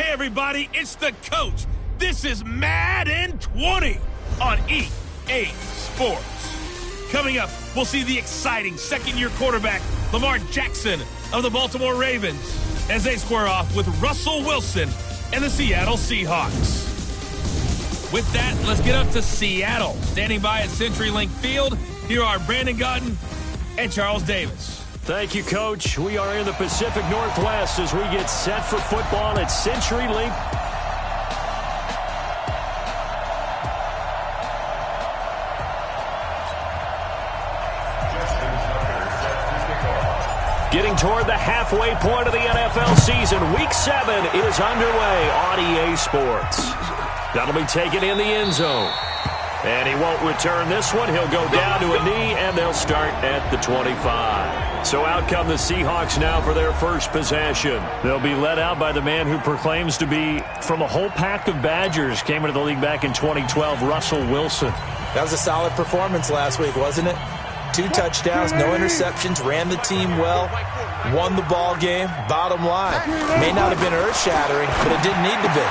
Hey, everybody, it's the coach. This is Madden 20 on EA Sports. Coming up, we'll see the exciting second-year quarterback, Lamar Jackson of the Baltimore Ravens, as they square off with Russell Wilson and the Seattle Seahawks. With that, let's get up to Seattle. Standing by at CenturyLink Field, here are Brandon Gaudin and Charles Davis. Thank you, Coach. We are in the Pacific Northwest as we get set for football at CenturyLink. Getting toward the halfway point of the NFL season, Week 7 is underway on EA Sports. That'll be taken in the end zone. And he won't return this one. He'll go down to a knee, and they'll start at the 25. So out come the Seahawks now for their first possession. They'll be led out by the man who proclaims to be from a whole pack of Badgers. Came into the league back in 2012, Russell Wilson. That was a solid performance last week, wasn't it? 2 touchdowns, no interceptions, ran the team well, won the ball game. Bottom line, may not have been earth-shattering, but it didn't need to be.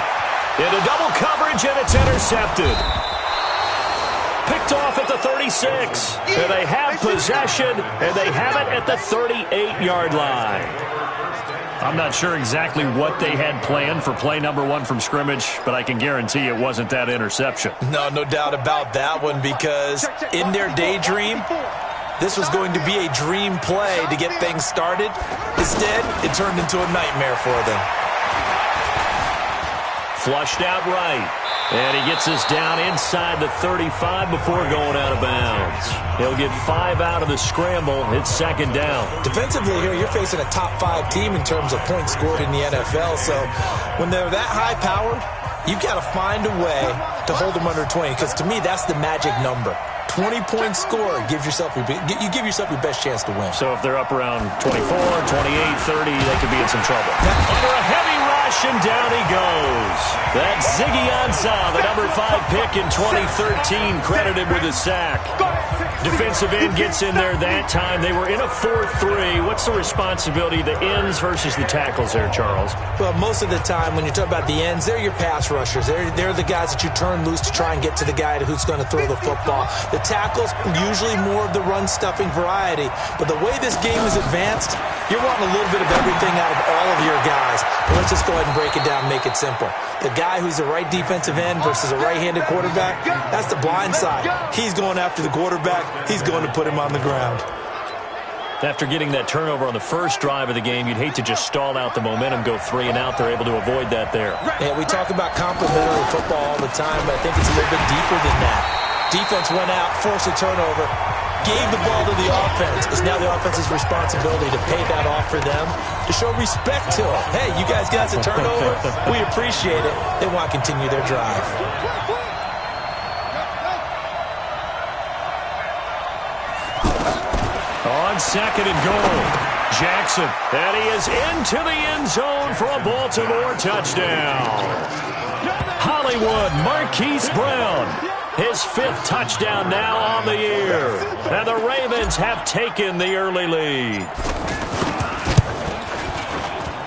Into double coverage, and it's intercepted. Picked off at the 36. And they have possession, and they have it at the 38-yard line. I'm not sure exactly what they had planned for play number 1 from scrimmage, but I can guarantee it wasn't that interception. No doubt about that one, because in their daydream, this was going to be a dream play to get things started. Instead, it turned into a nightmare for them. Flushed out right. And he gets us down inside the 35 before going out of bounds. He'll get 5 out of the scramble. It's second down. Defensively here, you're facing a top 5 team in terms of points scored in the NFL. So when they're that high-powered, you've got to find a way to hold them under 20, because to me, that's the magic number. 20-point score gives yourself your best chance to win. So if they're up around 24, 28, 30, they could be in some trouble. Under a heavy rush, and down he goes. That's Ziggy Ansah, the number 5 pick in 2013, credited with a sack. Defensive end gets in there that time. They were in a 4-3. What's the responsibility of the ends versus the tackles there, Charles? Well, most of the time when you talk about the ends, they're your pass rushers. They're the guys that you turn loose to try and get to the guy who's going to throw the football. The tackles, usually more of the run-stuffing variety. But the way this game is advanced, you're wanting a little bit of everything out of all of your guys. But let's just go ahead and break it down and make it simple. The guy who's the right defensive end versus a right-handed quarterback, that's the blind side. He's going after the quarterback. He's going to put him on the ground. After getting that turnover on the first drive of the game, you'd hate to just stall out the momentum, go 3 and out. They're able to avoid that there. Yeah, we talk about complementary football all the time, but I think it's a little bit deeper than that. Defense went out, forced a turnover, gave the ball to the offense. It's now the offense's responsibility to pay that off for them, to show respect to them. Hey, you guys got a turnover. We appreciate it. They want to continue their drive. On second and goal, Jackson. And he is into the end zone for a Baltimore touchdown. Hollywood Marquise Brown. His 5th touchdown now on the year. And the Ravens have taken the early lead.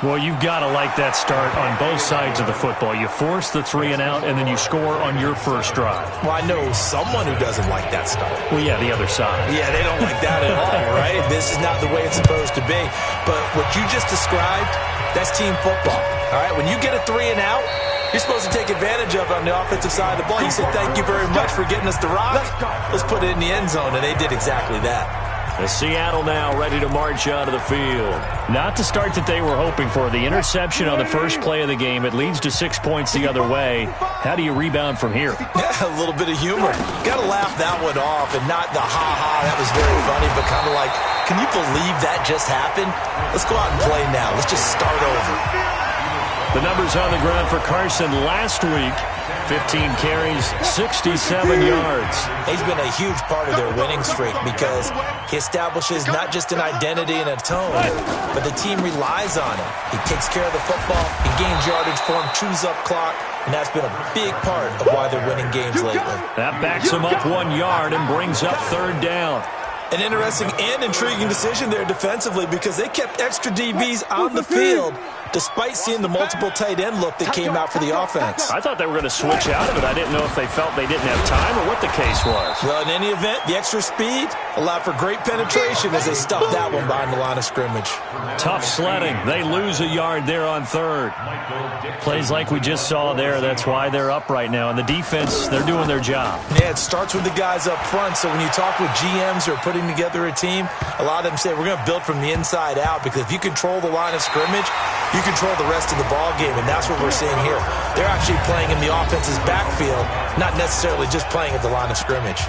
Well, you've got to like that start on both sides of the football. You force the 3 and out, and then you score on your first drive. Well, I know someone who doesn't like that start. Well, yeah, the other side. Yeah, they don't like that at all, right? This is not the way it's supposed to be. But what you just described, that's team football. All right, when you get a 3 and out, you're supposed to take advantage of it on the offensive side of the ball. You say, thank you very much for getting us the rock. Let's put it in the end zone, and they did exactly that. The Seattle now ready to march out of the field. Not the start that they were hoping for. The interception on the first play of the game. It leads to 6 points the other way. How do you rebound from here? Yeah, a little bit of humor. Got to laugh that one off, and not the ha-ha, that was very funny, but kind of like, can you believe that just happened? Let's go out and play now. Let's just start over. The numbers on the ground for Carson last week. 15 carries, 67 yards. He's been a huge part of their winning streak because he establishes not just an identity and a tone, but the team relies on him. He takes care of the football, he gains yardage for him, chews up clock, and that's been a big part of why they're winning games lately. That backs him up 1 yard and brings up third down. An interesting and intriguing decision there defensively because they kept extra DBs on the field despite seeing the multiple tight end look that came out for the offense. I thought they were going to switch out of it. I didn't know if they felt they didn't have time or what the case was. Well, in any event, the extra speed allowed for great penetration as they stuffed that one behind the line of scrimmage. Tough sledding. They lose a yard there on third. Plays like we just saw there. That's why they're up right now. And the defense, they're doing their job. Yeah, it starts with the guys up front. So when you talk with GMs who are putting together a team, a lot of them say we're going to build from the inside out because if you control the line of scrimmage, you control the rest of the ball game, and that's what we're seeing here. They're actually playing in the offense's backfield, not necessarily just playing at the line of scrimmage.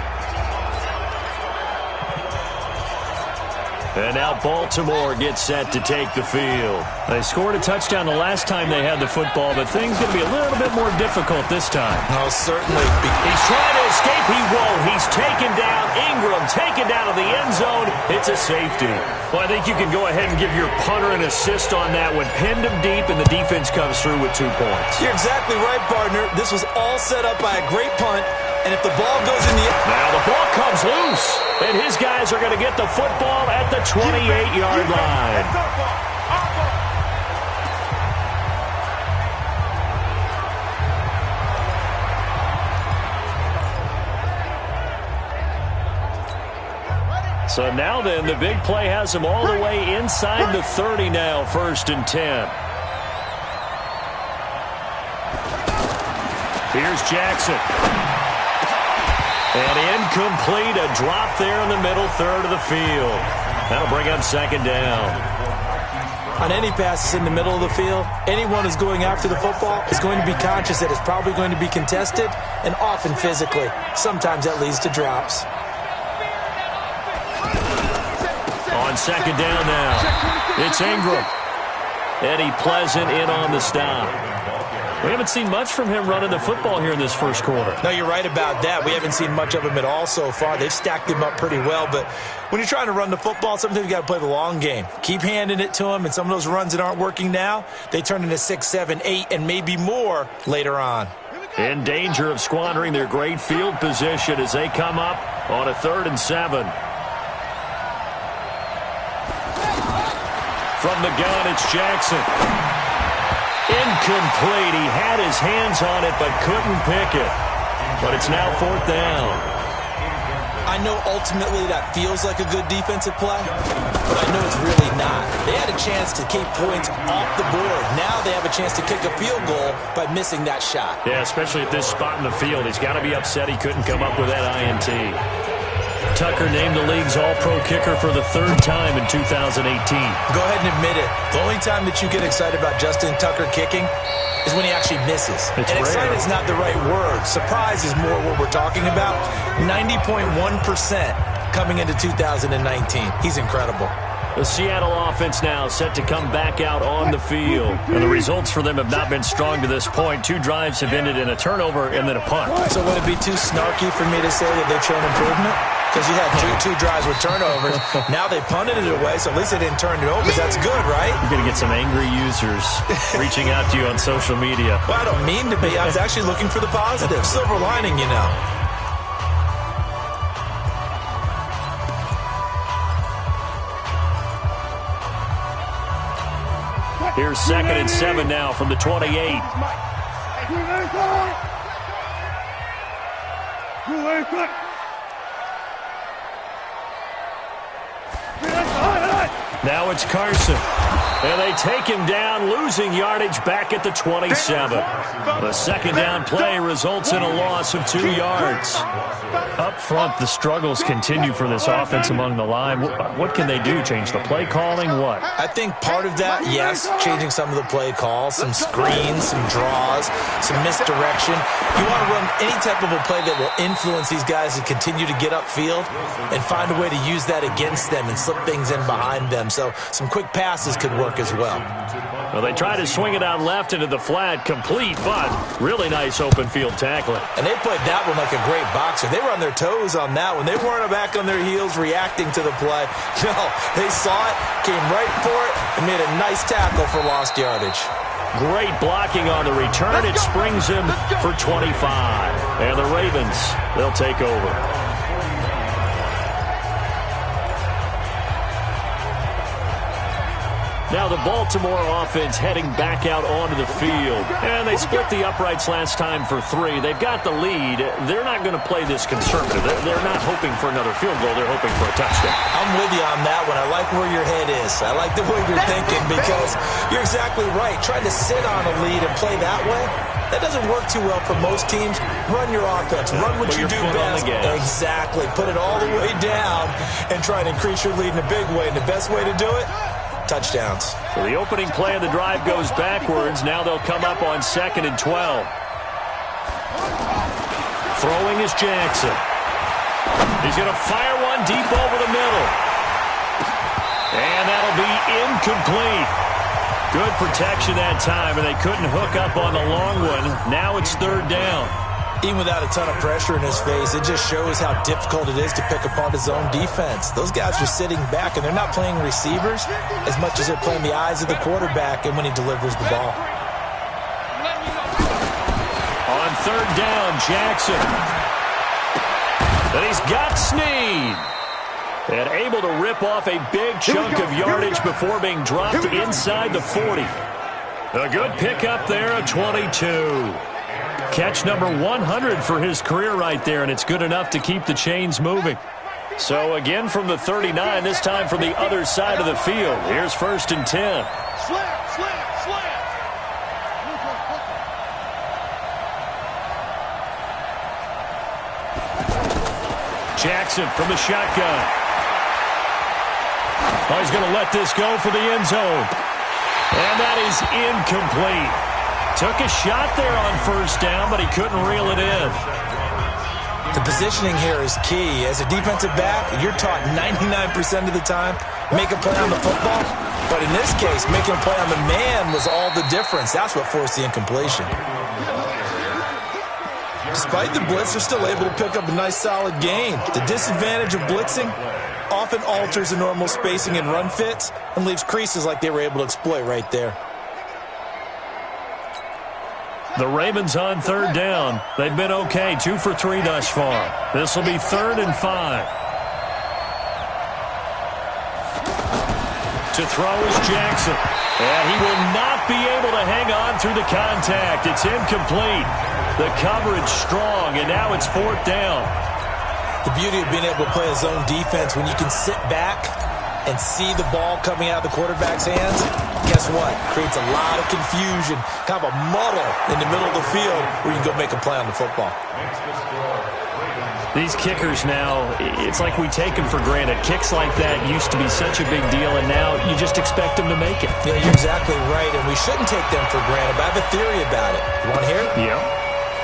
And now Baltimore gets set to take the field. They scored a touchdown the last time they had the football, but things going to be a little bit more difficult this time. Oh, certainly. He's trying to escape. He won't. He's taken down. Ingram taken down to the end zone. It's a safety. Well, I think you can go ahead and give your punter an assist on that one. Pinned him deep, and the defense comes through with 2 points. You're exactly right, partner. This was all set up by a great punt, and if the ball goes in the air... Now the ball comes loose, and his guys are going to get the football at the 28-yard line. So now then, the big play has him all the way inside the 30 now, 1st and 10. Here's Jackson. And incomplete, a drop there in the middle third of the field. That'll bring up 2nd down. On any passes in the middle of the field, anyone who's going after the football is going to be conscious that it's probably going to be contested and often physically. Sometimes that leads to drops. On 2nd down now, it's Ingram. Eddie Pleasant in on the stop. We haven't seen much from him running the football here in this first quarter. No, you're right about that. We haven't seen much of him at all so far. They've stacked him up pretty well, but when you're trying to run the football, sometimes you got to play the long game. Keep handing it to him, and some of those runs that aren't working now, they turn into 6, 7, 8, and maybe more later on. In danger of squandering their great field position as they come up on a 3rd and 7. From the gun, it's Jackson. Incomplete. He had his hands on it but couldn't pick it. But it's now 4th down. I know ultimately that feels like a good defensive play, but I know it's really not. They had a chance to keep points off the board. Now they have a chance to kick a field goal by missing that shot. Yeah, especially at this spot in the field. He's got to be upset he couldn't come up with that INT. Tucker named the league's all-pro kicker for the 3rd time in 2018. Go ahead and admit it. The only time that you get excited about Justin Tucker kicking is when he actually misses. And excited is not the right word. Surprise is more what we're talking about. 90.1% coming into 2019. He's incredible. The Seattle offense now set to come back out on the field. And the results for them have not been strong to this point. 2 drives have ended in a turnover and then a punt. So would it be too snarky for me to say that they've shown improvement? Because you had two drives with turnovers. Now they punted it away, so at least they didn't turn it over. That's good, right? You're going to get some angry users reaching out to you on social media. Well, I don't mean to be. I was actually looking for the positive. Silver lining, you know. Here's 2nd and 7 now from the 28. Now it's Carson. And they take him down, losing yardage back at the 27. The 2nd down play results in a loss of 2 yards. Up front, the struggles continue for this offense among the line. What can they do? Change the play calling? What? I think part of that, yes, changing some of the play calls, some screens, some draws, some misdirection. You want to run any type of a play that will influence these guys to continue to get upfield and find a way to use that against them and slip things in behind them. So some quick passes could work as well. Well, they try to swing it out left into the flat, complete, but really nice open field tackling. And they played that one like a great boxer. They were on their toes on that one. They weren't back on their heels reacting to the play. No, they saw it, came right for it, and made a nice tackle for lost yardage. Great blocking on the return. It springs him for 25. And the Ravens, they'll take over. Now the Baltimore offense heading back out onto the field. And they split the uprights last time for 3. They've got the lead. They're not going to play this conservative. They're not hoping for another field goal. They're hoping for a touchdown. I'm with you on that one. I like where your head is. I like the way you're thinking because you're exactly right. Trying to sit on a lead and play that way, that doesn't work too well for most teams. Run your offense. Run what you do best. Exactly. Put it all the way down and try to increase your lead in a big way. And the best way to do it, touchdowns. So the opening play of the drive goes backwards. Now they'll come up on 2nd and 12. Throwing is Jackson. He's going to fire one deep over the middle. And that'll be incomplete. Good protection that time, and they couldn't hook up on the long one. Now it's 3rd down. Even without a ton of pressure in his face, it just shows how difficult it is to pick apart his own defense. Those guys are sitting back, and they're not playing receivers as much as they're playing the eyes of the quarterback and when he delivers the ball. On 3rd down, Jackson. And he's got Snead. And able to rip off a big chunk of yardage before being dropped inside the 40. A good pickup there, a 22. Catch number 100 for his career right there, and it's good enough to keep the chains moving. So again from the 39, this time from the other side of the field. Here's 1st and 10. Jackson from the shotgun. Oh, he's going to let this go for the end zone. And that is incomplete. Took a shot there on 1st down, but he couldn't reel it in. The positioning here is key. As a defensive back, you're taught 99% of the time, make a play on the football. But in this case, making a play on the man was all the difference. That's what forced the incompletion. Despite the blitz, they're still able to pick up a nice, solid gain. The disadvantage of blitzing often alters the normal spacing and run fits and leaves creases like they were able to exploit right there. The Ravens on 3rd down. They've been okay, 2 for 3 thus far. This will be 3rd and 5. To throw is Jackson. And he will not be able to hang on through the contact. It's incomplete. The coverage strong, and now it's 4th down. The beauty of being able to play a zone defense when you can sit back and see the ball coming out of the quarterback's hands, guess what? Creates a lot of confusion, kind of a muddle in the middle of the field where you can go make a play on the football. These kickers now, it's like we take them for granted. Kicks like that used to be such a big deal, and now you just expect them to make it. Yeah, you're exactly right, and we shouldn't take them for granted, but I have a theory about it. You want to hear it? Yeah.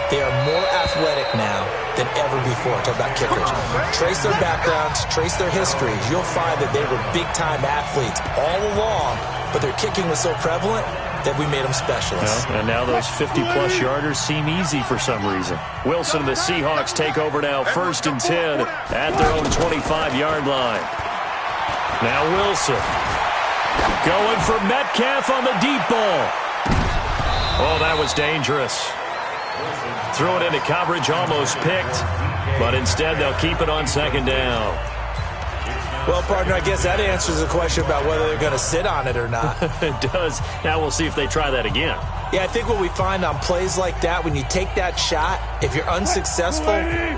They are more athletic now than ever before. Talk about kickers. Trace their backgrounds, trace their histories. You'll find that they were big-time athletes all along, but their kicking was so prevalent that we made them specialists. Well, and now those 50-plus yarders seem easy for some reason. Wilson and the Seahawks take over now, 1st and 10 at their own 25-yard line. Now Wilson going for Metcalf on the deep ball. Oh, that was dangerous. Threw it into coverage, almost picked, but instead they'll keep it on 2nd down. Well, partner, I guess that answers the question about whether they're going to sit on it or not. It does. Now we'll see if they try that again. Yeah, I think what we find on plays like that, when you take that shot, if you're unsuccessful,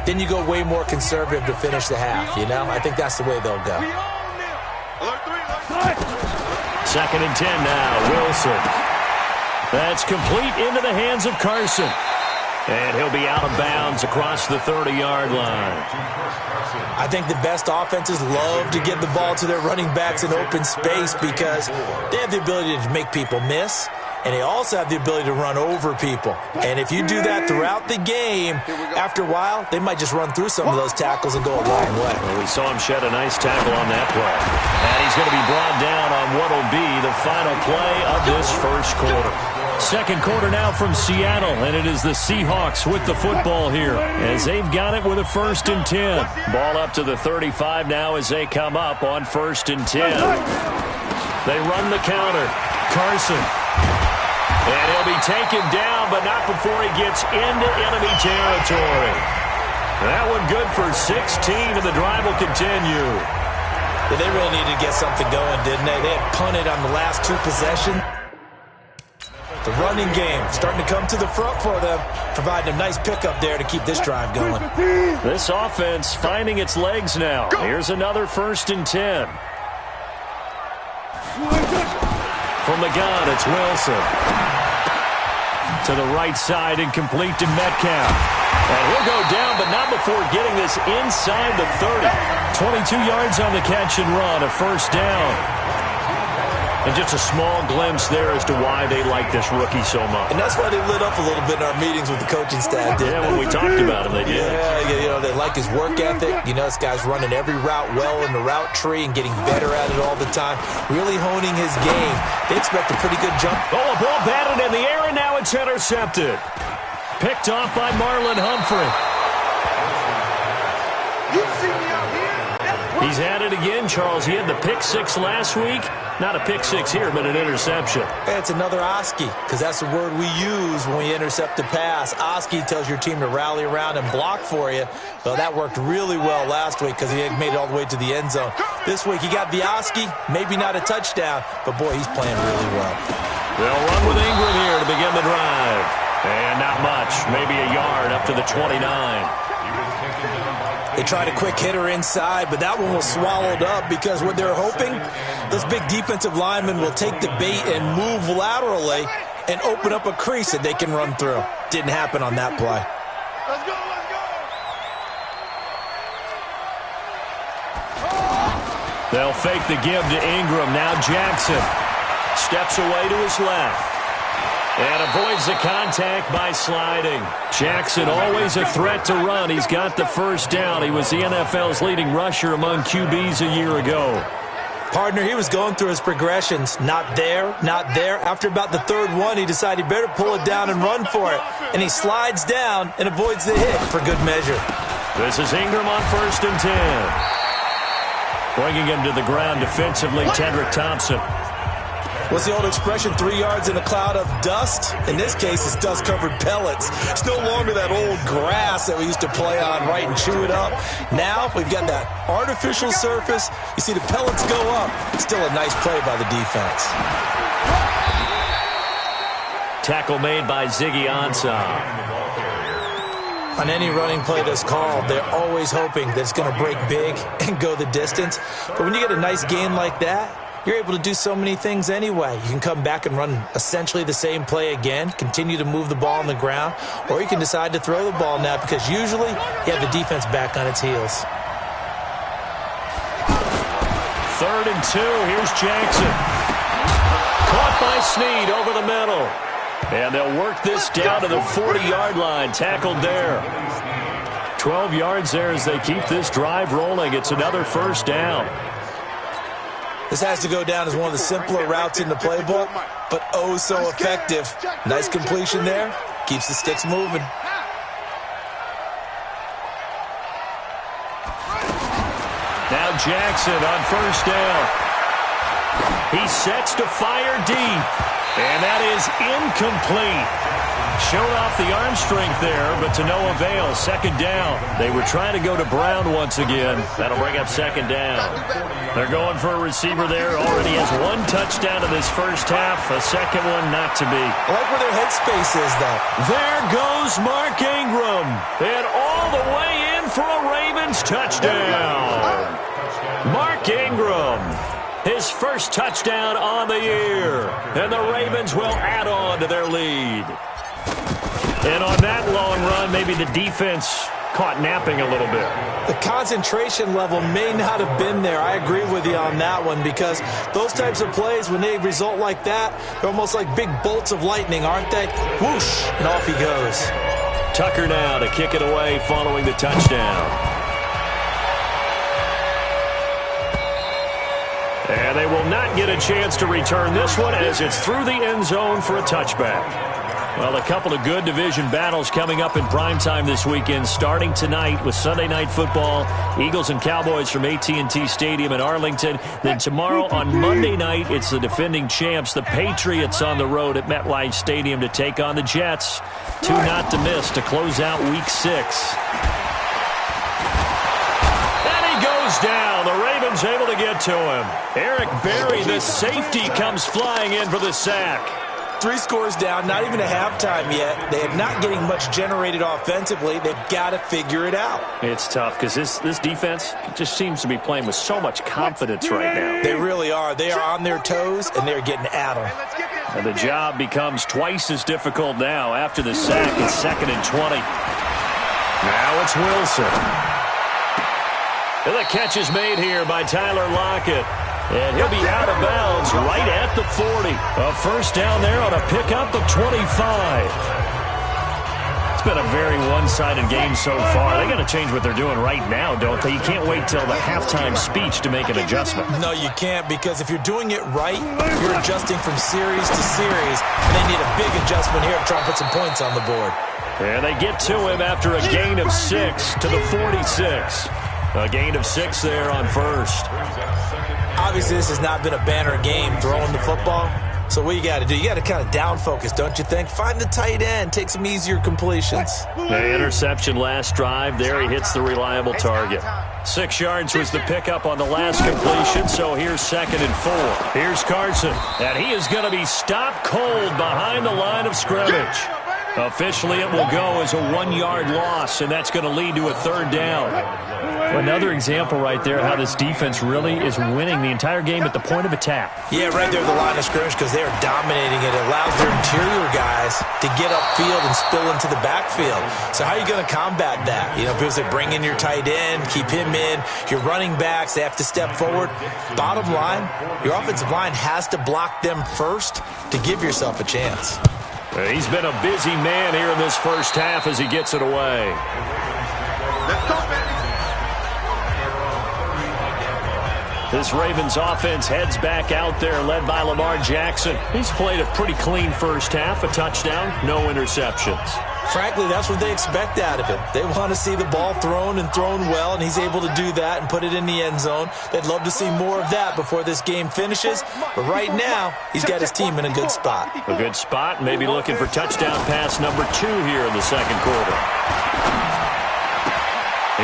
then you go way more conservative to finish the half, you know? I think that's the way they'll go. 2nd and 10 now, Wilson. That's complete into the hands of Carson. And he'll be out of bounds across the 30-yard line. I think the best offenses love to get the ball to their running backs in open space because they have the ability to make people miss, and they also have the ability to run over people. And if you do that throughout the game, after a while, they might just run through some of those tackles and go a long way. Well, we saw him shed a nice tackle on that play. And he's going to be brought down on what will be the final play of this first quarter. Second quarter now from Seattle, and it is the Seahawks with the football here as they've got it with a 1st and 10. Ball up to the 35 now as they come up on 1st and 10. They run the counter. Carson. And he'll be taken down, but not before he gets into enemy territory. That one good for 16, and the drive will continue. Yeah, they really needed to get something going, didn't they? They had punted on the last 2 possessions. The running game starting to come to the front for them, providing a nice pickup there to keep this drive going. This offense finding its legs now. Here's another 1st and 10. From the gun, it's Wilson. To the right side, incomplete to Metcalf. And he'll go down, but not before getting this inside the 30. 22 yards on the catch and run, a 1st down. And just a small glimpse there as to why they like this rookie so much. And that's why they lit up a little bit in our meetings with the coaching staff. Yeah, when we talked about him, they did. Yeah, they like his work ethic. This guy's running every route well in the route tree and getting better at it all the time. Really honing his game. They expect a pretty good jump. Oh, a ball batted in the air, and now it's intercepted. Picked off by Marlon Humphrey. He's had it again, Charles. He had the pick 6 last week. Not a pick 6 here, but an interception. It's another Oski, because that's the word we use when we intercept a pass. Oski tells your team to rally around and block for you. Well, that worked really well last week because he had made it all the way to the end zone. This week, he got the Oski, maybe not a touchdown, but, boy, he's playing really well. They'll run with Ingram here to begin the drive. And not much, maybe a yard up to the 29. They tried a quick hitter inside, but that one was swallowed up because what they're hoping, those big defensive linemen will take the bait and move laterally and open up a crease that they can run through. Didn't happen on that play. Let's go, let's go. They'll fake the give to Ingram. Now Jackson steps away to his left. And avoids the contact by sliding. Jackson always a threat to run. He's got the 1st down. He was the NFL's leading rusher among QBs a year ago. Partner, he was going through his progressions. Not there, not there. After about the 3rd one, he decided he better pull it down and run for it. And he slides down and avoids the hit for good measure. This is Ingram on 1st and 10. Bringing him to the ground defensively, Tedrick Thompson. What's the old expression, 3 yards in a cloud of dust? In this case, it's dust-covered pellets. It's no longer that old grass that we used to play on, right, and chew it up. Now, we've got that artificial surface. You see the pellets go up. Still a nice play by the defense. Tackle made by Ziggy Ansah. On any running play that's called, they're always hoping that it's going to break big and go the distance. But when you get a nice gain like that, you're able to do so many things anyway. You can come back and run essentially the same play again, continue to move the ball on the ground, or you can decide to throw the ball now because usually you have the defense back on its heels. 3rd and 2. Here's Jackson. Caught by Snead over the middle. And they'll work this down to the 40-yard line. Tackled there. 12 yards there as they keep this drive rolling. It's another 1st down. This has to go down as one of the simpler routes in the playbook, but oh so effective. Nice completion there. Keeps the sticks moving. Now Jackson on 1st down. He sets to fire deep. And that is incomplete. Showed off the arm strength there, but to no avail. 2nd down. They were trying to go to Brown once again. That'll bring up 2nd down. They're going for a receiver there. Already has 1 touchdown in this 1st half. A 2nd one not to be. I like where their headspace is, though. There goes Mark Ingram. And all the way in for a Ravens touchdown. Mark Ingram. His 1st touchdown on the year. And the Ravens will add on to their lead. And on that long run, maybe the defense caught napping a little bit. The concentration level may not have been there. I agree with you on that one because those types of plays, when they result like that, they're almost like big bolts of lightning, aren't they? Whoosh, and off he goes. Tucker now to kick it away following the touchdown. And they will not get a chance to return this one as it's through the end zone for a touchback. Well, a couple of good division battles coming up in primetime this weekend, starting tonight with Sunday Night Football, Eagles and Cowboys from AT&T Stadium in Arlington. Then tomorrow on Monday night, it's the defending champs, the Patriots, on the road at MetLife Stadium to take on the Jets. 2 not to miss to close out Week 6. And he goes down. The Ravens able to get to him. Eric Berry, the safety, comes flying in for the sack. 3 scores down, not even a halftime yet. They are not getting much generated offensively. They've got to figure it out. It's tough because this defense just seems to be playing with so much confidence right now. They really are. They are on their toes, and they're getting at them. And the job becomes twice as difficult now after the sack. It's 2nd and 20. Now it's Wilson. And the catch is made here by Tyler Lockett. And he'll be out of bounds right at the 40. A first down there on a pickup of 25. It's been a very one-sided game so far. They got to change what they're doing right now, don't they? You can't wait till the halftime speech to make an adjustment. No, you can't, because if you're doing it right, you're adjusting from series to series, and they need a big adjustment here to try and put some points on the board. And they get to him after a gain of 6 to the 46. A gain of 6 there on first. Obviously, this has not been a banner game throwing the football. So what you got to do, you got to kind of down focus, don't you think? Find the tight end, take some easier completions. The interception last drive. There he hits the reliable target. 6 yards was the pickup on the last completion, so here's 2nd and 4. Here's Carson, and he is going to be stopped cold behind the line of scrimmage. Officially, it will go as a 1-yard loss, and that's going to lead to a 3rd down. Another example right there how this defense really is winning the entire game at the point of attack. Yeah, right there at the line of scrimmage, because they are dominating it. It allows their interior guys to get upfield and spill into the backfield. So how are you going to combat that? You know, people say bring in your tight end, keep him in. Your running backs, they have to step forward. Bottom line, your offensive line has to block them first to give yourself a chance. He's been a busy man here in this first half as he gets it away. Let's go, baby. This Ravens offense heads back out there, led by Lamar Jackson. He's played a pretty clean first half, a touchdown, no interceptions. Frankly, that's what they expect out of him. They want to see the ball thrown and thrown well, and he's able to do that and put it in the end zone. They'd love to see more of that before this game finishes. But right now, he's got his team in a good spot. A good spot, maybe looking for touchdown pass number 2 here in the second quarter.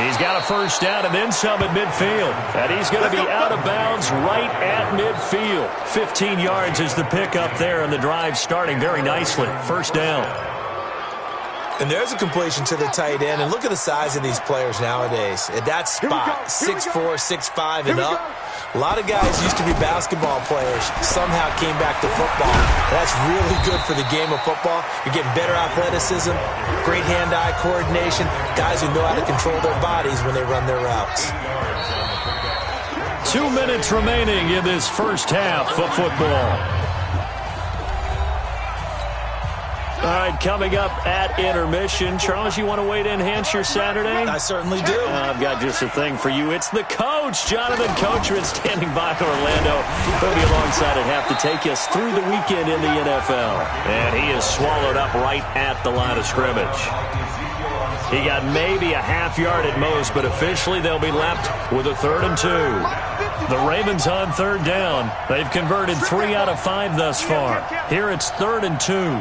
He's got a first down and then some at midfield. And he's going to be out of bounds right at midfield. 15 yards is the pickup there, and the drive starting very nicely. First down. And there's a completion to the tight end. And look at the size of these players nowadays. At that spot, 6'4", 6'5", and up. A lot of guys used to be basketball players, somehow came back to football. That's really good for the game of football. You're getting better athleticism, great hand-eye coordination, guys who know how to control their bodies when they run their routes. 2 minutes remaining in this first half of football. All right, coming up at intermission. Charles, you want to wait to enhance your Saturday? I certainly do. I've got just a thing for you. It's the coach, Jonathan Coachman, standing by in Orlando. He'll be alongside at half to take us through the weekend in the NFL. And he is swallowed up right at the line of scrimmage. He got maybe a half yard at most, but officially they'll be left with a 3rd and 2. The Ravens on 3rd down. They've converted 3 out of 5 thus far. Here it's 3rd and 2.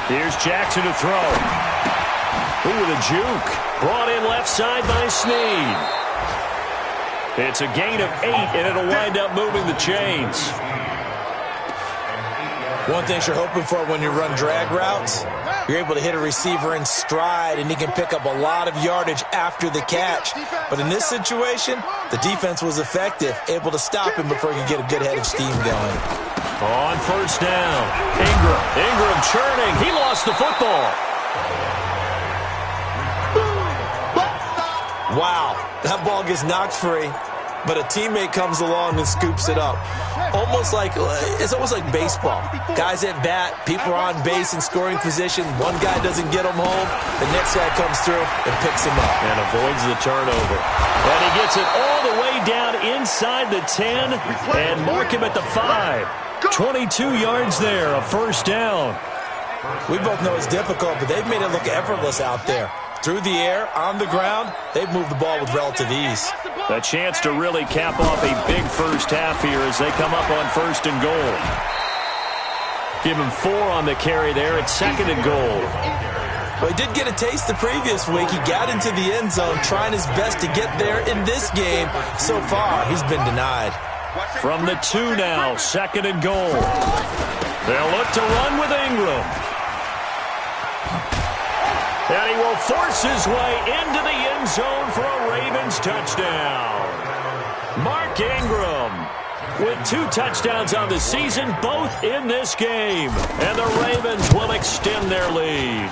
Here's Jackson to throw. Ooh, with a juke. Brought in left side by Snead. It's a gain of 8, and it'll wind up moving the chains. One thing you're hoping for when you run drag routes, you're able to hit a receiver in stride, and he can pick up a lot of yardage after the catch. But in this situation, the defense was effective, able to stop him before he could get a good head of steam going. On first down, Ingram churning. He lost the football. Wow, that ball gets knocked free, but a teammate comes along and scoops it up. It's almost like baseball. Guys at bat, people are on base in scoring position. One guy doesn't get him home. The next guy comes through and picks him up. And avoids the turnover. And he gets it all the way down inside the 10 and mark him at the 5. 22 yards there, a first down. We both know it's difficult, but they've made it look effortless out there. Through the air, on the ground, they've moved the ball with relative ease. A chance to really cap off a big first half here as they come up on 1st and goal. Give him 4 on the carry there at 2nd and goal. Well, he did get a taste the previous week. He got into the end zone trying his best to get there in this game. So far, he's been denied. From the 2 now, 2nd and goal. They'll look to run with Ingram. And he will force his way into the end zone for a Ravens touchdown. Mark Ingram with 2 touchdowns on the season, both in this game. And the Ravens will extend their lead.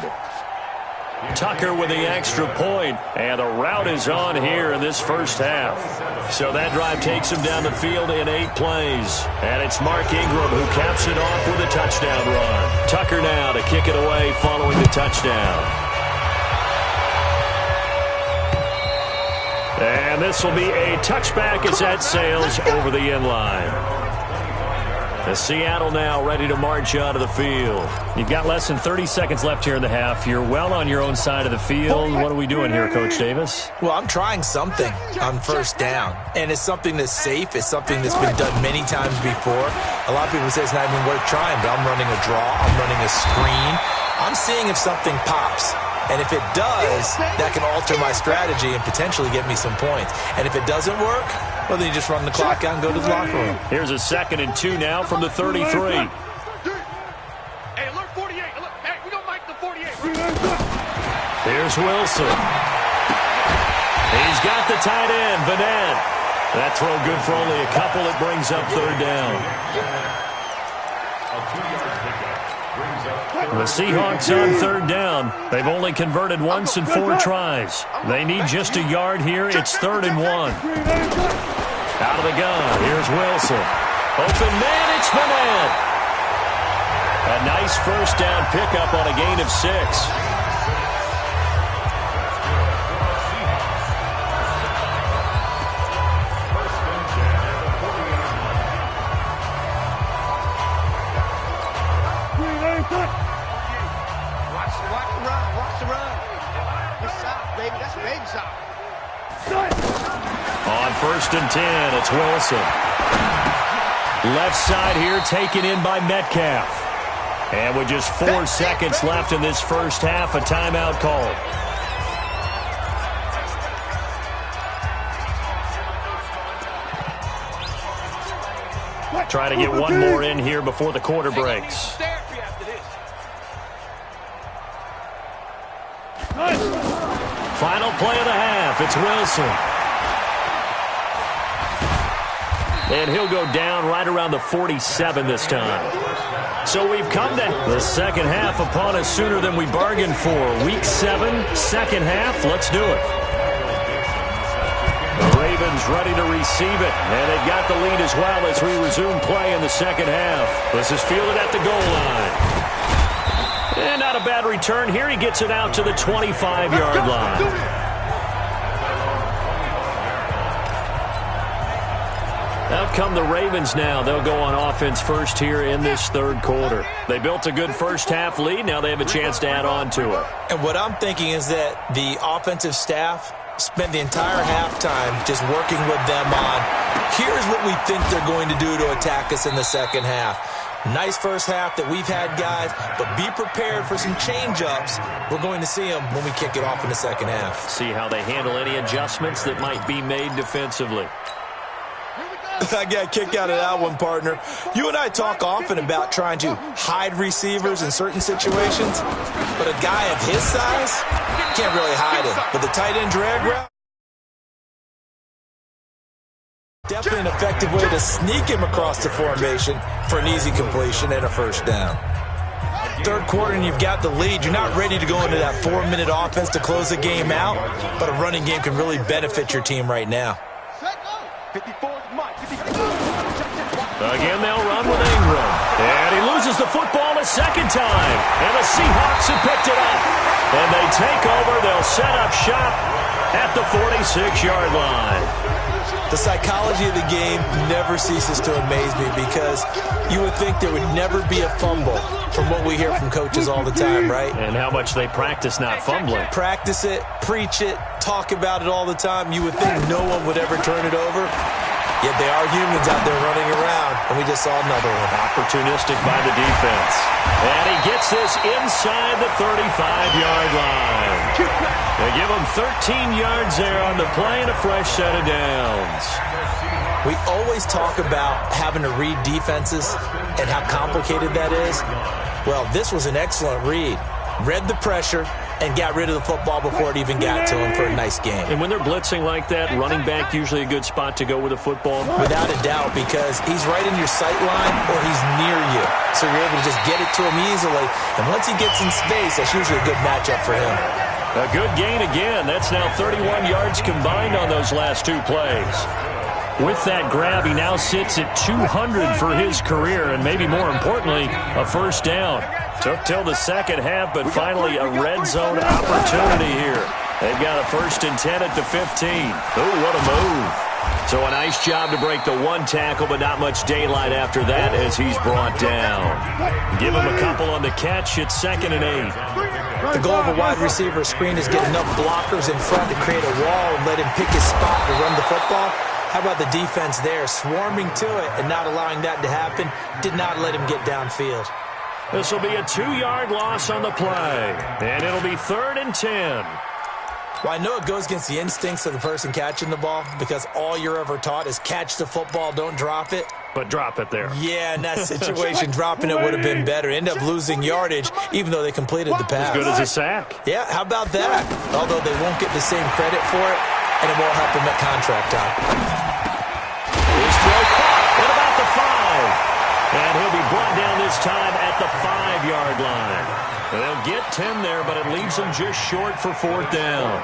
Tucker with the extra point, and the route is on here in this first half. So that drive takes him down the field in 8 plays. And it's Mark Ingram who caps it off with a touchdown run. Tucker now to kick it away following the touchdown. And this will be a touchback as that sails over the end line. The Seattle now ready to march out of the field. You've got less than 30 seconds left here in the half. You're well on your own side of the field. What are we doing here, Coach Davis? Well, I'm trying something on first down. And it's something that's safe. It's something that's been done many times before. A lot of people say it's not even worth trying, but I'm running a draw. I'm running a screen. I'm seeing if something pops. And if it does, that can alter my strategy and potentially get me some points. And if it doesn't work, well, then you just run the clock out and go to the locker room. Here's a 2nd and 2 now from the 33. Hey, alert 48. Hey, we don't like the 48. Here's Wilson. He's got the tight end, Vanette. That throw good for only a couple. It brings up 3rd down. The Seahawks on 3rd down. They've only converted once in 4 tries. They need just a yard here. It's 3rd and 1. Out of the gun. Here's Wilson. Open man, it's Vanette. A nice first down pickup on a gain of 6. On 1st and 10, it's Wilson. Left side here taken in by Metcalf. And with just 4 seconds left in this first half, a timeout called. Try to get one more in here before the quarter breaks. Final play of the half, it's Wilson. And he'll go down right around the 47 this time. So we've come to the second half upon us sooner than we bargained for. Week 7, second half, let's do it. The Ravens ready to receive it, and they've got the lead as well as we resume play in the second half. This is fielded at the goal line. And not a bad return here. He gets it out to the 25-yard line. Out come the Ravens now. They'll go on offense first here in this third quarter. They built a good first half lead. Now they have a chance to add on to it. And what I'm thinking is that the offensive staff spent the entire halftime just working with them on, here's what we think they're going to do to attack us in the second half. Nice first half that we've had, guys, but be prepared for some change-ups. We're going to see them when we kick it off in the second half. See how they handle any adjustments that might be made defensively. I got a kick out of that one, partner. You and I talk often about trying to hide receivers in certain situations, but a guy of his size can't really hide him. But the tight end drag route, definitely an effective way to sneak him across the formation for an easy completion and a first down. Third quarter and you've got the lead. You're not ready to go into that 4-minute offense to close the game out, but a running game can really benefit your team right now. Again, they'll run with Ingram. And he loses the football a second time. And the Seahawks have picked it up. And they take over. They'll set up shop at the 46-yard line. The psychology of the game never ceases to amaze me because you would think there would never be a fumble from what we hear from coaches all the time, right? And how much they practice not fumbling. Practice it, preach it, talk about it all the time. You would think no one would ever turn it over. Yet they are humans out there running around, and we just saw another one. Opportunistic by the defense. And he gets this inside the 35-yard line. They give him 13 yards there on the play and a fresh set of downs. We always talk about having to read defenses and how complicated that is. Well, this was an excellent read. Read the pressure and got rid of the football before it even got to him for a nice game. And when they're blitzing like that, running back usually a good spot to go with a football? Without a doubt, because he's right in your sight line or he's near you. So you're able to just get it to him easily. And once he gets in space, that's usually a good matchup for him. A good gain again. That's now 31 yards combined on those last two plays. With that grab, he now sits at 200 for his career, and maybe more importantly, a first down. Took till the second half, but finally a red zone opportunity here. They've got a 1st and 10 at the 15. Ooh, what a move. So a nice job to break the one tackle, but not much daylight after that as he's brought down. Give him a couple on the catch. It's 2nd and 8. The goal of a wide receiver screen is get enough blockers in front to create a wall and let him pick his spot to run the football. How about the defense there, swarming to it and not allowing that to happen? Did not let him get downfield. This will be a 2-yard loss on the play, and it'll be 3rd and 10. Well, I know it goes against the instincts of the person catching the ball because all you're ever taught is catch the football, don't drop it. But drop it there. Yeah, in that situation, dropping it would have been better. End up losing yardage, even though they completed the pass. As good as a sack. Yeah, how about that? Although they won't get the same credit for it, and it won't help them at contract time. His throw caught at about the 5. And he'll be brought down this time at the 5-yard line. And they'll get 10 there, but it leaves them just short for 4th down.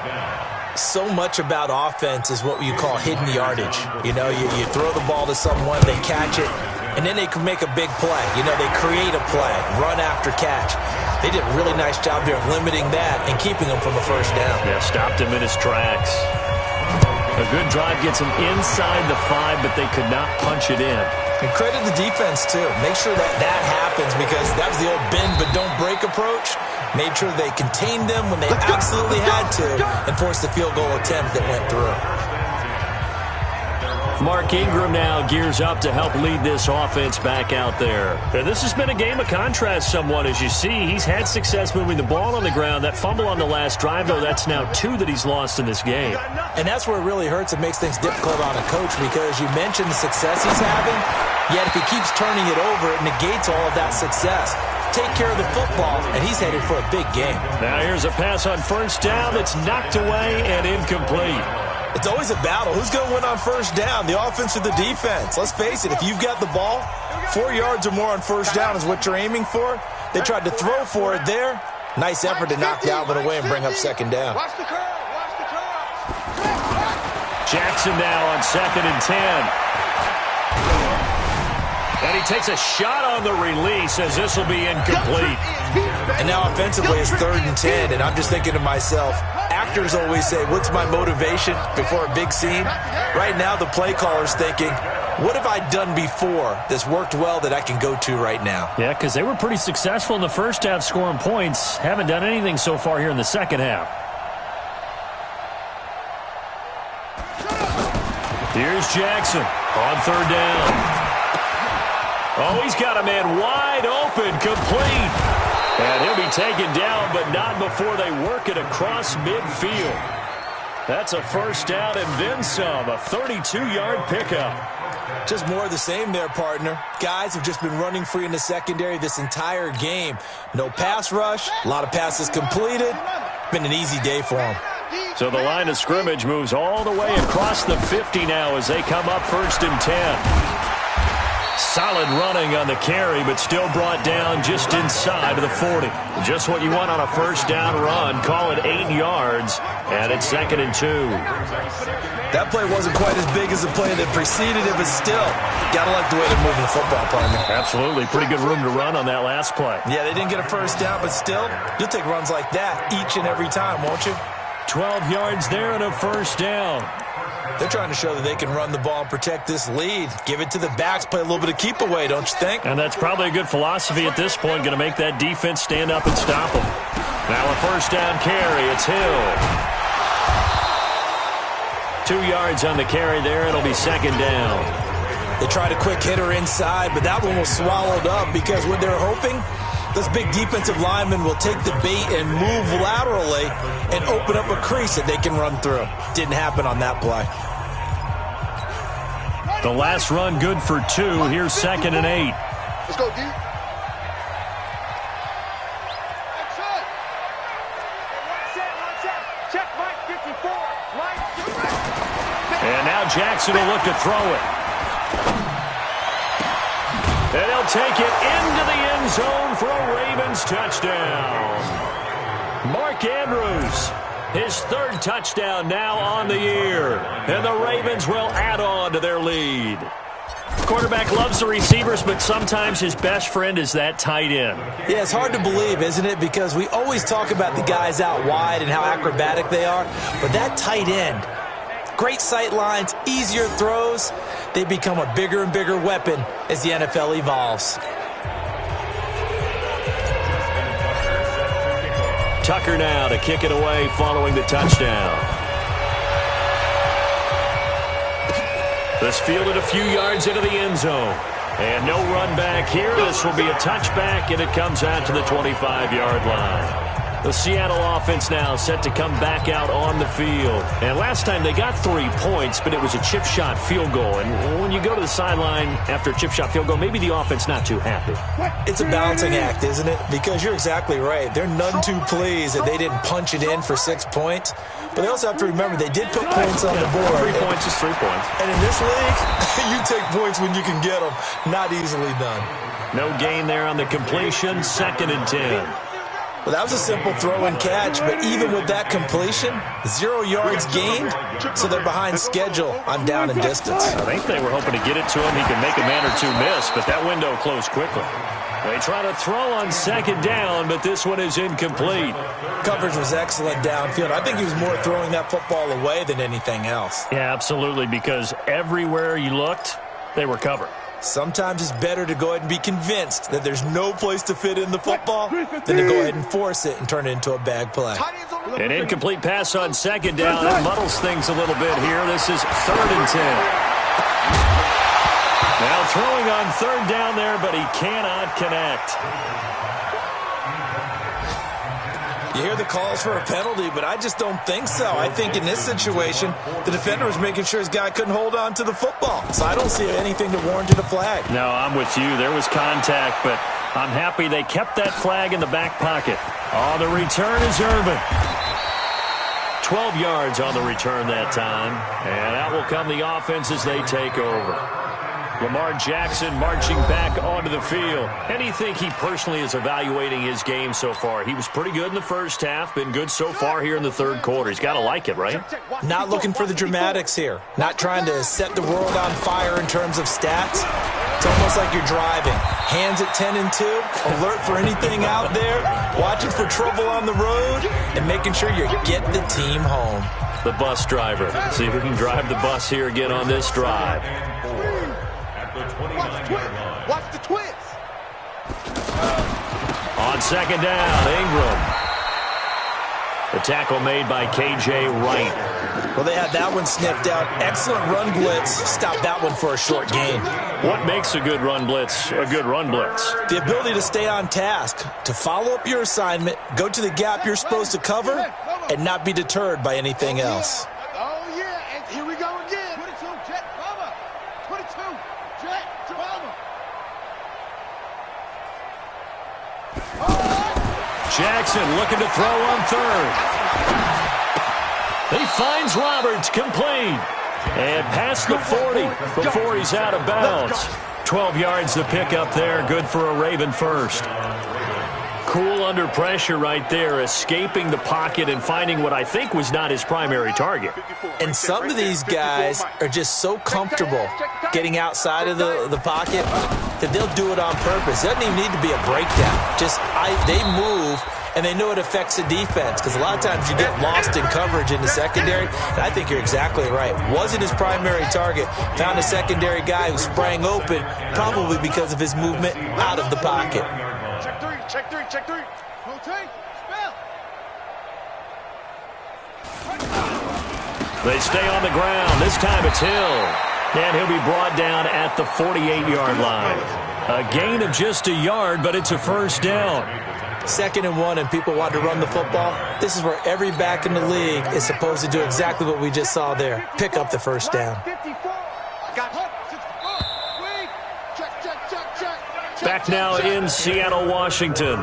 So much about offense is what you call hidden yardage. You know, you throw the ball to someone, they catch it, and then they can make a big play. You know, they create a play, run after catch. They did a really nice job there of limiting that and keeping him from a first down. Yeah, stopped him in his tracks. A good drive gets him inside the 5, but they could not punch it in. And credit the defense, too. Make sure that happens because that was the old bend but don't break approach. Made sure they contained them when they absolutely had to and forced the field goal attempt that went through. Mark Ingram now gears up to help lead this offense back out there. And this has been a game of contrast somewhat. As you see, he's had success moving the ball on the ground. That fumble on the last drive, though, that's now 2 that he's lost in this game. And that's where it really hurts and makes things difficult on a coach because you mentioned the success he's having, yet if he keeps turning it over, it negates all of that success. Take care of the football, and he's headed for a big game. Now here's a pass on first down that's knocked away and incomplete. It's always a battle. Who's going to win on first down, the offense or the defense? Let's face it, if you've got the ball, 4 yards or more on first down is what you're aiming for. They tried to throw for it there. Nice effort to knock Dalvin away and bring up 2nd down. Watch the curl. Watch the curl. Jackson now on 2nd and 10. And he takes a shot on the release as this will be incomplete. And now offensively it's 3rd and 10, and I'm just thinking to myself, actors always say, what's my motivation before a big scene? Right now the play caller's thinking, what have I done before that's worked well that I can go to right now? Yeah, because they were pretty successful in the first half scoring points. Haven't done anything so far here in the second half. Here's Jackson on 3rd down. Oh, he's got a man wide open, complete. And he'll be taken down, but not before they work it across midfield. That's a first down and then some, a 32-yard pickup. Just more of the same there, partner. Guys have just been running free in the secondary this entire game. No pass rush, a lot of passes completed. Been an easy day for them. So the line of scrimmage moves all the way across the 50 now as they come up 1st and 10. Solid running on the carry, but still brought down just inside of the 40. Just what you want on a first down run. Call it 8 yards, and it's 2nd and 2. That play wasn't quite as big as the play that preceded it, but still, gotta like the way they're moving the football, partner. Absolutely. Pretty good room to run on that last play. Yeah, they didn't get a first down, but still, you'll take runs like that each and every time, won't you? 12 yards there and a first down. They're trying to show that they can run the ball and protect this lead. Give it to the backs, play a little bit of keep away, don't you think? And that's probably a good philosophy at this point, going to make that defense stand up and stop them. Now a first down carry, it's Hill. 2 yards on the carry there. It'll be second down. They tried a quick hitter inside, but that one was swallowed up because what they're hoping, those big defensive linemen will take the bait and move laterally and open up a crease that they can run through. Didn't happen on that play. The last run good for 2. Here's second and 8. Let's go, D. Check Mike 54. And now Jackson will look to throw it. And he'll take it into the end zone for a Ravens touchdown. Mark Andrews, his 3rd touchdown now on the year. And the Ravens will add on to their lead. Quarterback loves the receivers, but sometimes his best friend is that tight end. Yeah, it's hard to believe, isn't it? Because we always talk about the guys out wide and how acrobatic they are. But that tight end, great sight lines, easier throws, they become a bigger and bigger weapon as the NFL evolves. Tucker now to kick it away following the touchdown. This fielded a few yards into the end zone. And no run back here. This will be a touchback, and it comes out to the 25-yard line. The Seattle offense now set to come back out on the field. And last time they got 3 points, but it was a chip shot field goal. And when you go to the sideline after a chip shot field goal, maybe the offense not too happy. It's a balancing act, isn't it? Because you're exactly right. They're none too pleased that they didn't punch it in for 6 points. But they also have to remember they did put points on the board. 3 points is 3 points. And in this league, you take points when you can get them. Not easily done. No gain there on the completion. 2nd and 10. Well, that was a simple throw and catch, but even with that completion, 0 yards gained, so they're behind schedule on down and distance. I think they were hoping to get it to him. He could make a man or two miss, but that window closed quickly. They try to throw on 2nd down, but this one is incomplete. Coverage was excellent downfield. I think he was more throwing that football away than anything else. Yeah, absolutely, because everywhere you looked, they were covered. Sometimes it's better to go ahead and be convinced that there's no place to fit in the football than to go ahead and force it and turn it into a bad play. An incomplete pass on 2nd down. It muddles things a little bit here. This is 3rd and 10. Now throwing on 3rd down there, but he cannot connect. You hear the calls for a penalty, but I just don't think so. I think in this situation, the defender was making sure his guy couldn't hold on to the football. So I don't see anything to warrant a flag. No, I'm with you. There was contact, but I'm happy they kept that flag in the back pocket. On the return is Irvin. 12 yards on the return that time. And out will come the offense as they take over. Lamar Jackson marching back onto the field. How do you think he personally is evaluating his game so far? He was pretty good in the first half, been good so far here in the 3rd quarter. He's got to like it, right? Not looking for the dramatics here. Not trying to set the world on fire in terms of stats. It's almost like you're driving. Hands at 10 and 2, alert for anything out there, watching for trouble on the road, and making sure you get the team home. The bus driver. See if we can drive the bus here again on this drive. Watch the twins. On 2nd down, Ingram. The tackle made by K.J. Wright. Well, they had that one sniffed out. Excellent run blitz. Stopped that one for a short gain. What makes a good run blitz a good run blitz? The ability to stay on task, to follow up your assignment, go to the gap you're supposed to cover, and not be deterred by anything else. Oh, yeah, and here we go again. 22, jet, cover. 22, jet, cover. Jackson looking to throw on 3rd. He finds Roberts, complete. And past the 40 before he's out of bounds. 12 yards to pick up there, good for a Raven first. Cool under pressure right there, escaping the pocket and finding what I think was not his primary target. And some of these guys are just so comfortable getting outside of the pocket that they'll do it on purpose. It doesn't even need to be a breakdown. They move, and they know it affects the defense because a lot of times you get lost in coverage in the secondary, and I think you're exactly right. Wasn't his primary target. Found a secondary guy who sprang open, probably because of his movement out of the pocket. Check three, check three. Rotate, spell. They stay on the ground. This time it's Hill. And he'll be brought down at the 48-yard line. A gain of just a yard, but it's a first down. 2nd and 1, and people want to run the football. This is where every back in the league is supposed to do exactly what we just saw there. Pick up the first down. Back now in Seattle, Washington.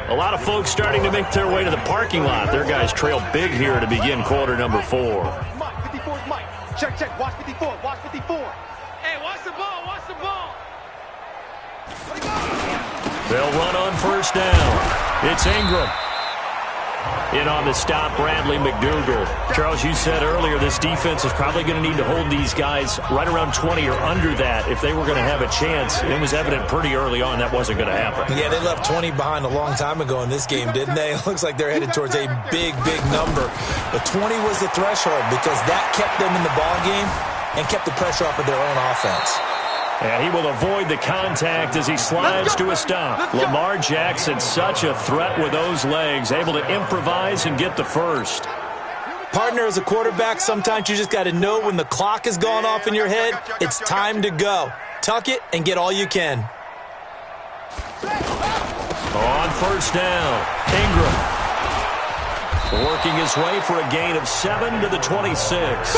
A lot of folks starting to make their way to the parking lot. Their guys trail big here to begin quarter number 4. Mike, 54 is Mike. Check. Watch 54. Watch 54. Hey, watch the ball. Watch the ball. They'll run on first down. It's Ingram. In on the stop, Bradley McDougal. Charles, you said earlier this defense is probably going to need to hold these guys right around 20 or under that if they were going to have a chance. It was evident pretty early on that wasn't going to happen. Yeah, they left 20 behind a long time ago in this game, didn't they? It looks like they're headed towards a big number. But 20 was the threshold because that kept them in the ball game and kept the pressure off of their own offense. And he will avoid the contact as he slides to a stop. Lamar Jackson, such a threat with those legs, able to improvise and get the first. Partner, as a quarterback, sometimes you just got to know when the clock has gone off in your head, it's time to go. Tuck it and get all you can. On first down, Ingram. Working his way for a gain of 7 to the 26.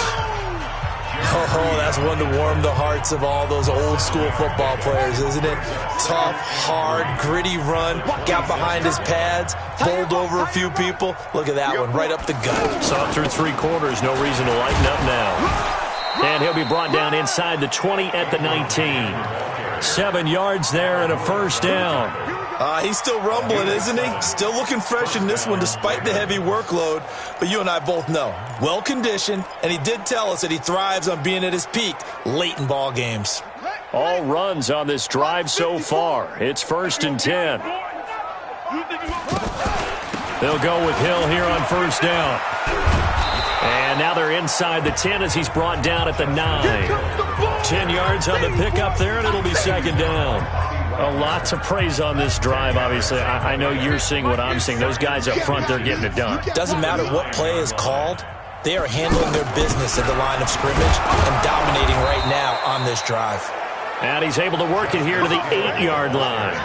Oh, that's one to warm the hearts of all those old school football players, isn't it? Tough, hard, gritty run, got behind his pads, bowled over a few people. Look at that one, right up the gut. Saw it through 3 quarters, no reason to lighten up now. And he'll be brought down inside the 20 at the 19. 7 yards there and a first down. He's still rumbling, isn't he? Still looking fresh in this one despite the heavy workload. But you and I both know, well-conditioned, and he did tell us that he thrives on being at his peak late in ball games. All runs on this drive so far. It's 1st and 10. They'll go with Hill here on first down. And now they're inside the 10 as he's brought down at the 9. 10 yards on the pickup there, and it'll be 2nd down. Lots of praise on this drive, obviously. I know you're seeing what I'm seeing. Those guys up front, they're getting it done. Doesn't matter what play is called. They are handling their business at the line of scrimmage and dominating right now on this drive. And he's able to work it here to the 8-yard line.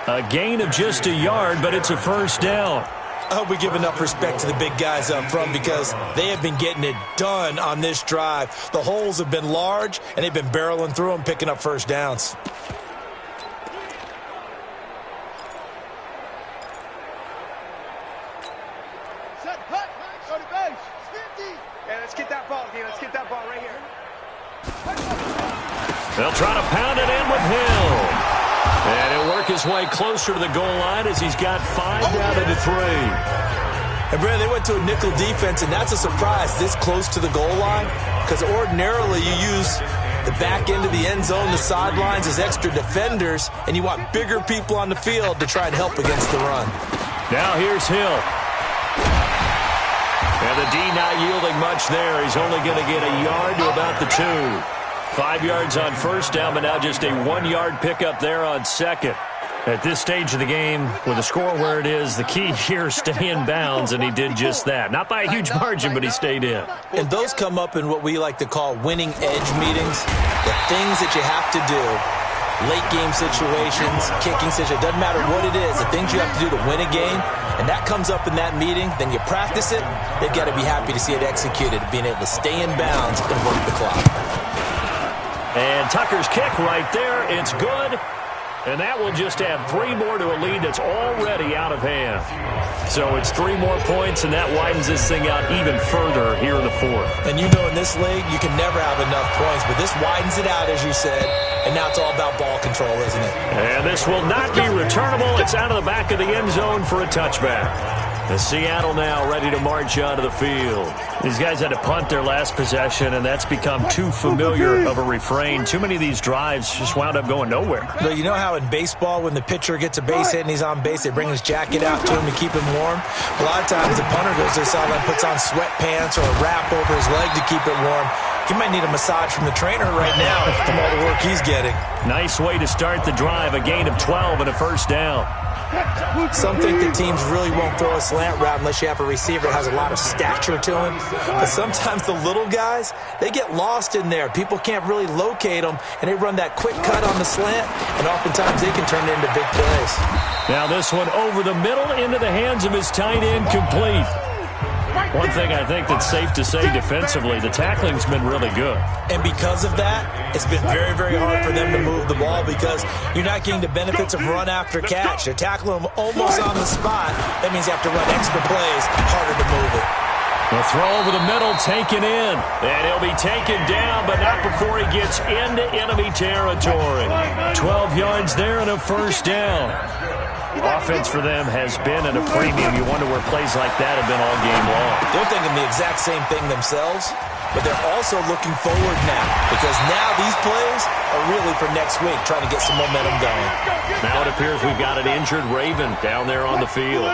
A gain of just a yard, but it's a first down. I hope we give enough respect to the big guys up front because they have been getting it done on this drive. The holes have been large, and they've been barreling through them, picking up first downs. They'll try to pound it in with Hill. And he'll work his way closer to the goal line as he's got 5 down to the 3. And, Brandon, they went to a nickel defense, and that's a surprise this close to the goal line because ordinarily you use the back end of the end zone, the sidelines as extra defenders, and you want bigger people on the field to try and help against the run. Now here's Hill. And the D not yielding much there. He's only going to get a yard to about the 2. 5 yards on first down, but now just a 1-yard pickup there on second. At this stage of the game, with the score where it is, the key here is stay in bounds, and he did just that. Not by a huge margin, but he stayed in. And those come up in what we like to call winning edge meetings. The things that you have to do, late game situations, kicking situations, doesn't matter what it is, the things you have to do to win a game, and that comes up in that meeting, then you practice it, they've got to be happy to see it executed, being able to stay in bounds and work the clock. And Tucker's kick right there. It's good. And that will just add 3 more to a lead that's already out of hand. So it's 3 more points, and that widens this thing out even further here in the 4th. And you know in this league, you can never have enough points, but this widens it out, as you said, and now it's all about ball control, isn't it? And this will not be returnable. It's out of the back of the end zone for a touchback. The Seattle now ready to march onto the field. These guys had to punt their last possession, and that's become too familiar of a refrain. Too many of these drives just wound up going nowhere. But you know how in baseball, when the pitcher gets a base hit and he's on base, they bring his jacket out to him to keep him warm? A lot of times the punter goes to the sideline, puts on sweatpants or a wrap over his leg to keep it warm. He might need a massage from the trainer right now from all the work he's getting. Nice way to start the drive. A gain of 12 and a first down. Some think that teams really won't throw a slant route unless you have a receiver that has a lot of stature to him. But sometimes the little guys, they get lost in there. People can't really locate them, and they run that quick cut on the slant, and oftentimes they can turn it into big plays. Now this one over the middle into the hands of his tight end, complete. One thing I think that's safe to say defensively, the tackling's been really good. And because of that, it's been very, very hard for them to move the ball because you're not getting the benefits of run after catch. They're tackling them almost on the spot. That means you have to run extra plays, harder to move it. The throw over the middle, taken in. And he'll be taken down, but not before he gets into enemy territory. 12 yards there and a first down. Offense for them has been at a premium. You wonder where plays like that have been all game long. They're thinking the exact same thing themselves, but they're also looking forward now because now these plays are really for next week, trying to get some momentum going. Now it appears we've got an injured Raven down there on the field.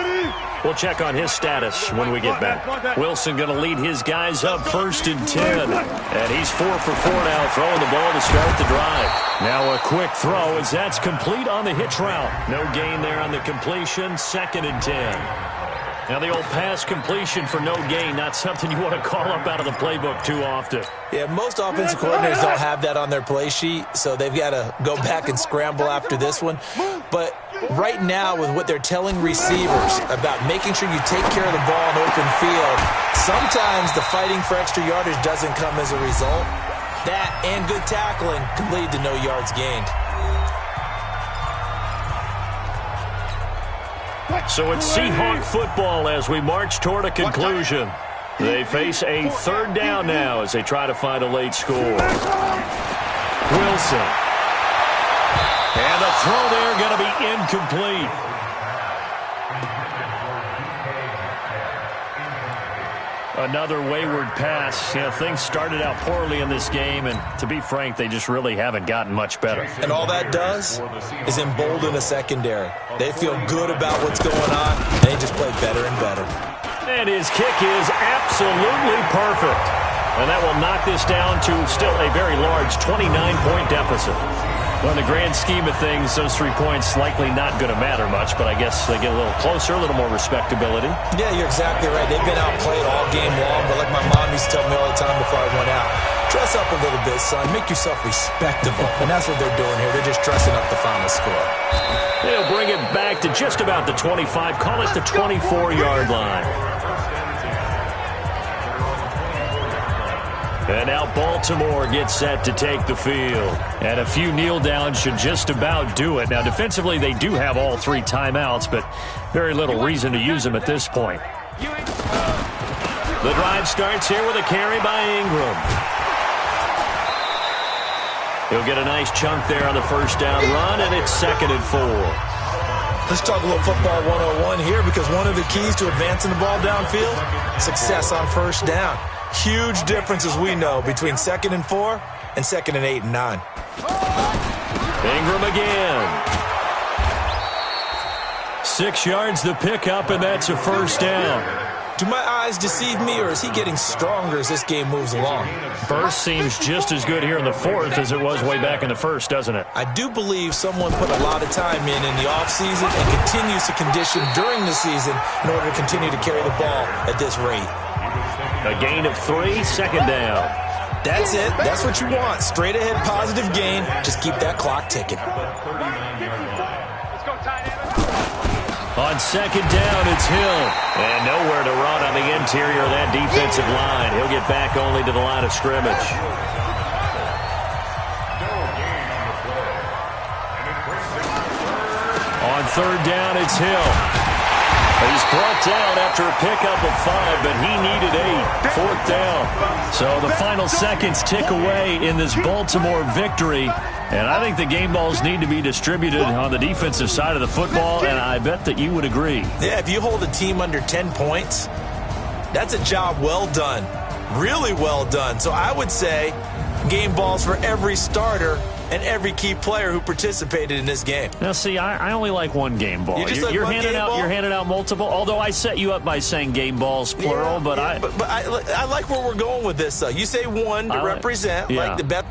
We'll check on his status when we get back. Wilson going to lead his guys up 1st and 10. And he's 4 for 4 now, throwing the ball to start the drive. Now a quick throw as that's complete on the hitch route. No gain there on the completion, 2nd and 10. Now the old pass completion for no gain, not something you want to call up out of the playbook too often. Yeah, most offensive coordinators don't have that on their play sheet, so they've got to go back and scramble after this one. But right now, with what they're telling receivers about making sure you take care of the ball in open field, sometimes the fighting for extra yardage doesn't come as a result. That and good tackling can lead to no yards gained. So it's Seahawk football as we march toward a conclusion. They face a 3rd down now as they try to find a late score. Wilson. And a throw there going to be incomplete. Another wayward pass. You know, things started out poorly in this game, and to be frank, they just really haven't gotten much better. And all that does is embolden a secondary. They feel good about what's going on, and they just play better and better. And his kick is absolutely perfect. And that will knock this down to still a very large 29-point deficit. Well, in the grand scheme of things, those 3 points likely not going to matter much, but I guess they get a little closer, a little more respectability. Yeah, you're exactly right. They've been outplayed all game long, but like my mom used to tell me all the time before I went out, dress up a little bit, son. Make yourself respectable. And that's what they're doing here. They're just dressing up the final score. They'll bring it back to just about the 25, call it the 24-yard line. And now Baltimore gets set to take the field. And a few kneel downs should just about do it. Now, defensively, they do have all 3 timeouts, but very little reason to use them at this point. The drive starts here with a carry by Ingram. He'll get a nice chunk there on the first down run, and it's 2nd and 4. Let's talk a little football 101 here because one of the keys to advancing the ball downfield, success on first down. Huge difference, as we know, between 2nd and 4 and 2nd and 8 and 9. Ingram again. 6 yards the pickup, and that's a first down. Do my eyes deceive me, or is he getting stronger as this game moves along? Burst seems just as good here in the 4th as it was way back in the 1st, doesn't it? I do believe someone put a lot of time in the offseason and continues to condition during the season in order to continue to carry the ball at this rate. A gain of 3, 2nd down. That's it. That's what you want. Straight ahead positive gain. Just keep that clock ticking. On 2nd down, it's Hill. And nowhere to run on the interior of that defensive line. He'll get back only to the line of scrimmage. On 3rd down, it's Hill. He's brought down after a pickup of 5, but he needed 8. 4th down. So the final seconds tick away in this Baltimore victory. And I think the game balls need to be distributed on the defensive side of the football, and I bet that you would agree. Yeah, if you hold a team under 10 points, that's a job well done. Really well done. So I would say game balls for every starter and every key player who participated in this game. Now, see, I only like one game ball. You're handing out multiple. Although I set you up by saying game balls plural, but I like where we're going with this. You say one to represent like the best.